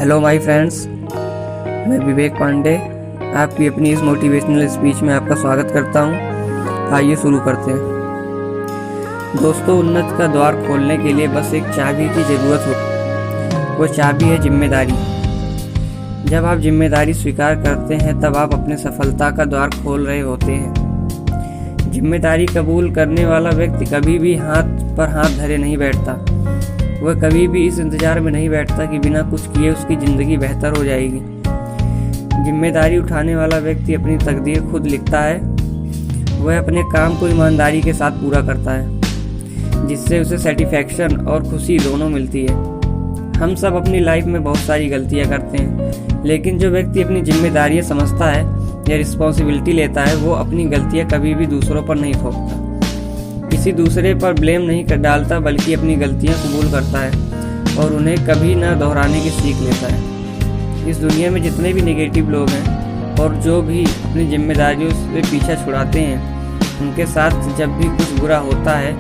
Hello my friends, मैं विवेक पांडे आपकी अपनी इस मोटिवेशनल स्पीच में आपका स्वागत करता हूं। आइए शुरू करते हैं। दोस्तों, उन्नति का द्वार खोलने के लिए बस एक चाबी की ज़रूरत होती। वो चाबी है जिम्मेदारी। जब आप जिम्मेदारी स्वीकार करते हैं तब आप अपने सफलता का द्वार खोल रहे होते हैं। जिम्मेदारी कबूल करने वाला व्यक्ति कभी भी हाथ पर हाथ धरे नहीं बैठता। वह कभी भी इस इंतजार में नहीं बैठता कि बिना कुछ किए उसकी ज़िंदगी बेहतर हो जाएगी। जिम्मेदारी उठाने वाला व्यक्ति अपनी तकदीर खुद लिखता है। वह अपने काम को ईमानदारी के साथ पूरा करता है, जिससे उसे सेटिस्फैक्शन और खुशी दोनों मिलती है। हम सब अपनी लाइफ में बहुत सारी गलतियां करते हैं, लेकिन जो व्यक्ति अपनी जिम्मेदारियां समझता है या रिस्पॉन्सिबिलिटी लेता है, वो अपनी गलतियां कभी भी दूसरों पर नहीं थोपता, किसी दूसरे पर ब्लेम नहीं कर डालता, बल्कि अपनी गलतियां कबूल करता है और उन्हें कभी न दोहराने की सीख लेता है। इस दुनिया में जितने भी नेगेटिव लोग हैं और जो भी अपनी जिम्मेदारियों से पीछा छुड़ाते हैं, उनके साथ जब भी कुछ बुरा होता है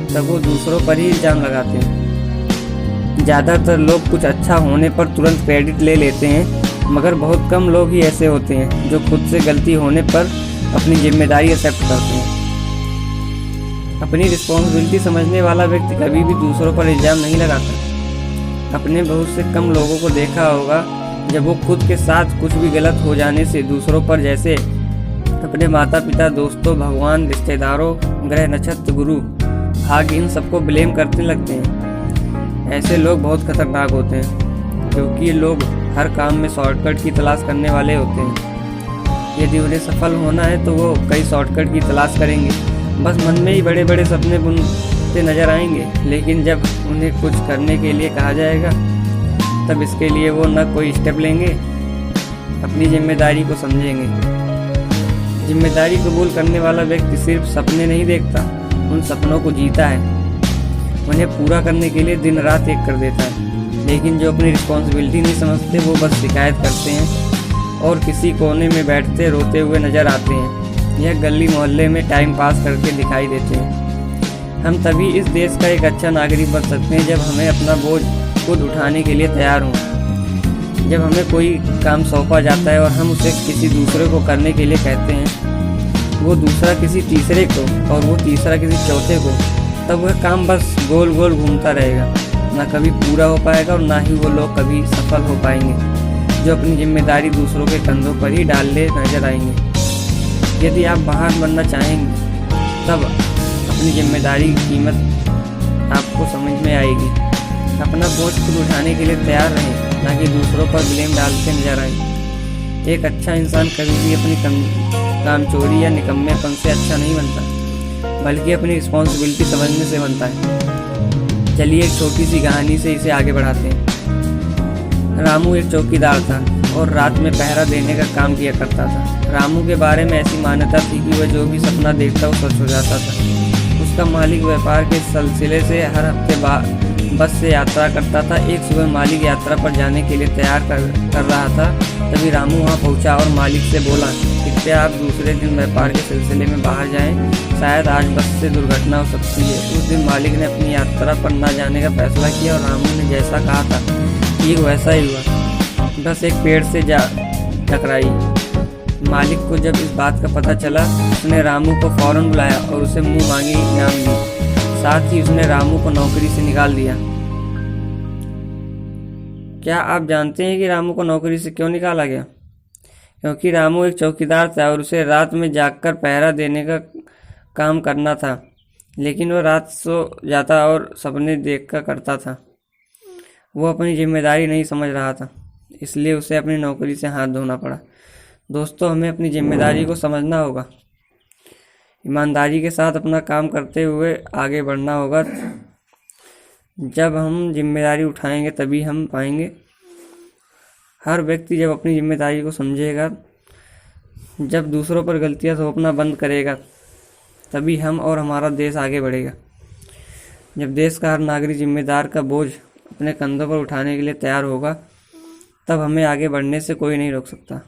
तब वो दूसरों पर ही इल्ज़ाम लगाते हैं। ज़्यादातर लोग कुछ अच्छा होने पर तुरंत क्रेडिट ले लेते हैं, मगर बहुत कम लोग ही ऐसे होते हैं जो खुद से गलती होने पर अपनी जिम्मेदारी एक्सेप्ट करते हैं। अपनी रिस्पॉन्सिबिलिटी समझने वाला व्यक्ति कभी भी दूसरों पर इल्ज़ाम नहीं लगाता। अपने बहुत से कम लोगों को देखा होगा जब वो खुद के साथ कुछ भी गलत हो जाने से दूसरों पर, जैसे अपने माता पिता, दोस्तों, भगवान, रिश्तेदारों, ग्रह, नक्षत्र, गुरु, भाग्य, इन सबको ब्लेम करने लगते हैं। ऐसे लोग बहुत खतरनाक होते हैं, क्योंकि ये लोग हर काम में शॉर्टकट की तलाश करने वाले होते हैं। यदि उन्हें सफल होना है तो वो कई शॉर्टकट की तलाश करेंगे, बस मन में ही बड़े बड़े सपने बुनते नजर आएंगे। लेकिन जब उन्हें कुछ करने के लिए कहा जाएगा तब इसके लिए वो न कोई स्टेप लेंगे, अपनी जिम्मेदारी को समझेंगे। जिम्मेदारी कबूल करने वाला व्यक्ति सिर्फ सपने नहीं देखता, उन सपनों को जीता है। उन्हें पूरा करने के लिए दिन रात एक कर देता है। लेकिन जो अपनी रिस्पॉन्सिबिलिटी नहीं समझते, वो बस शिकायत करते हैं और किसी कोने में बैठते रोते हुए नजर आते हैं। यह गली मोहल्ले में टाइम पास करके दिखाई देते हैं। हम तभी इस देश का एक अच्छा नागरिक बन सकते हैं जब हमें अपना बोझ खुद उठाने के लिए तैयार हों। जब हमें कोई काम सौंपा जाता है और हम उसे किसी दूसरे को करने के लिए कहते हैं, वो दूसरा किसी तीसरे को और वो तीसरा किसी चौथे को, तब वह काम बस गोल गोल घूमता रहेगा, ना कभी पूरा हो पाएगा और ना ही वो लोग कभी सफल हो पाएंगे जो अपनी जिम्मेदारी दूसरों के कंधों पर ही डालने नजर आएंगे। यदि आप बाहर बनना चाहेंगे तब अपनी जिम्मेदारी की कीमत आपको समझ में आएगी। अपना बोझ खुद उठाने के लिए तैयार रहें, ना कि दूसरों पर ब्लेम डालते नजर आए। एक अच्छा इंसान कभी भी अपनी कामचोरी या निकम्मेपन से अच्छा नहीं बनता, बल्कि अपनी रिस्पॉन्सिबिलिटी समझने से बनता है। चलिए एक छोटी सी कहानी से इसे आगे बढ़ाते हैं। रामू एक चौकीदार था और रात में पहरा देने का काम किया करता था। रामू के बारे में ऐसी मान्यता थी कि वह जो भी सपना देखता वो सच हो जाता था। उसका मालिक व्यापार के सिलसिले से हर हफ्ते बस से यात्रा करता था। एक सुबह मालिक यात्रा पर जाने के लिए तैयार कर रहा था, तभी रामू वहाँ पहुँचा और मालिक से बोला, कृपया आप दूसरे दिन व्यापार के सिलसिले में बाहर जाएं, शायद आज बस से दुर्घटना हो सकती है। उस दिन मालिक ने अपनी यात्रा पर न जाने का फैसला किया और रामू ने जैसा कहा था ठीक वैसा ही हुआ। बस एक पेड़ से जा टकराई। मालिक को जब इस बात का पता चला, उसने रामू को फौरन बुलाया और उसे मुंह मांगी इनाम दी। साथ ही उसने रामू को नौकरी से निकाल दिया। क्या आप जानते हैं कि रामू को नौकरी से क्यों निकाला गया? क्योंकि रामू एक चौकीदार था और उसे रात में जागकर पहरा देने का काम करना था। लेकिन वह रात सो जाता और सपने देखकर करता था। वो अपनी जिम्मेदारी नहीं समझ रहा था, इसलिए उसे अपनी नौकरी से हाथ धोना पड़ा। दोस्तों, हमें अपनी जिम्मेदारी को समझना होगा, ईमानदारी के साथ अपना काम करते हुए आगे बढ़ना होगा। जब हम जिम्मेदारी उठाएंगे तभी हम पाएंगे। हर व्यक्ति जब अपनी जिम्मेदारी को समझेगा, जब दूसरों पर गलतियां थोपना बंद करेगा, तभी हम और हमारा देश आगे बढ़ेगा। जब देश का हर नागरिक जिम्मेदार का बोझ अपने कंधों पर उठाने के लिए तैयार होगा, तब हमें आगे बढ़ने से कोई नहीं रोक सकता।